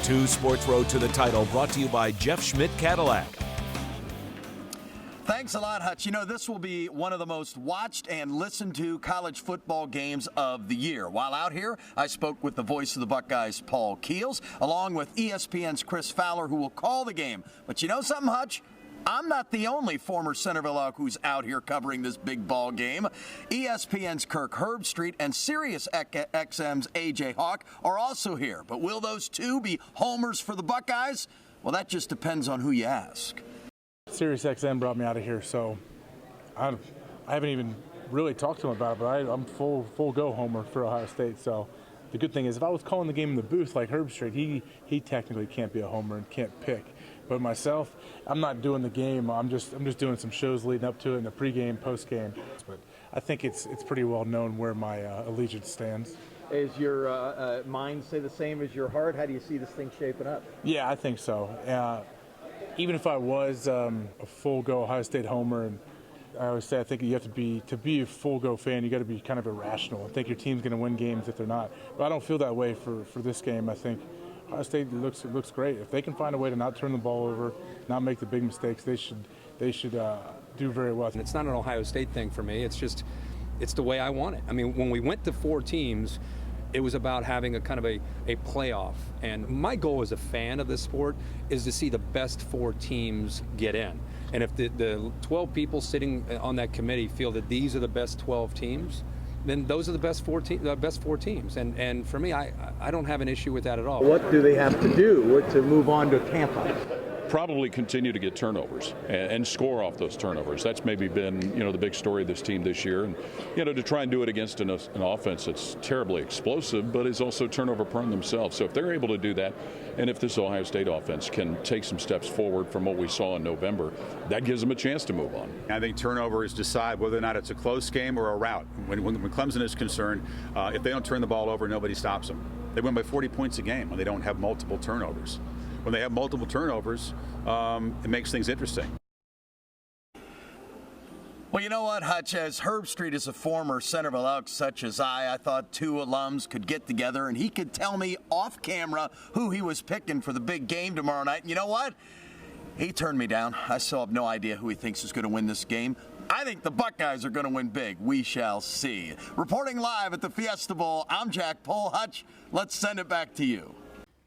2 Sports Road to the Title, brought to you by Jeff Schmidt Cadillac. Thanks a lot, Hutch. You know, this will be one of the most watched and listened to college football games of the year. While out here, I spoke with the voice of the Buckeyes, Paul Keels, along with ESPN's Chris Fowler, who will call the game. But you know something, Hutch? I'm not the only former Centerville Elk who's out here covering this big ball game. ESPN's Kirk Herbstreit and Sirius XM's A.J. Hawk are also here. But will those two be homers for the Buckeyes? Well, that just depends on who you ask. Sirius XM brought me out of here, so I haven't even really talked to him about it, but I'm full go homer for Ohio State. So the good thing is, if I was calling the game in the booth like Herbstreit, he technically can't be a homer and can't pick. But myself, I'm not doing the game. I'm just doing some shows leading up to it in the pregame, postgame. But I think it's pretty well known where my allegiance stands. Is your mind say the same as your heart? How do you see this thing shaping up? Yeah, I think so. Even if I was a full-go Ohio State homer, and I always say I think you have to be a full-go fan, you got to be kind of irrational and think your team's going to win games if they're not. But I don't feel that way for this game. I think Ohio State looks great. If they can find a way to not turn the ball over, not make the big mistakes, they should do very well. And it's not an Ohio State thing for me. It's the way I want it. I mean, when we went to 4 teams, it was about having a kind of a playoff. And my goal as a fan of this sport is to see the best 4 teams get in. And if the 12 people sitting on that committee feel that these are the best 12 teams, then those are the best 4 teams. And for me, I don't have an issue with that at all. What do they have to do to move on to Tampa? Probably continue to get turnovers and score off those turnovers. That's maybe been, the big story of this team this year. And, to try and do it against an offense that's terribly explosive, but is also turnover prone themselves. So if they're able to do that, and if this Ohio State offense can take some steps forward from what we saw in November, that gives them a chance to move on. I think turnovers decide whether or not it's a close game or a rout. When Clemson is concerned, if they don't turn the ball over, nobody stops them. They win by 40 points a game when they don't have multiple turnovers. When they have multiple turnovers, it makes things interesting. Well, you know what, Hutch? As Herbstreit is a former Centerville Elk such as I thought 2 alums could get together and he could tell me off camera who he was picking for the big game tomorrow night. And you know what? He turned me down. I still have no idea who he thinks is going to win this game. I think the Buckeyes are going to win big. We shall see. Reporting live at the Fiesta Bowl, I'm Jack Pohl. Hutch, let's send it back to you.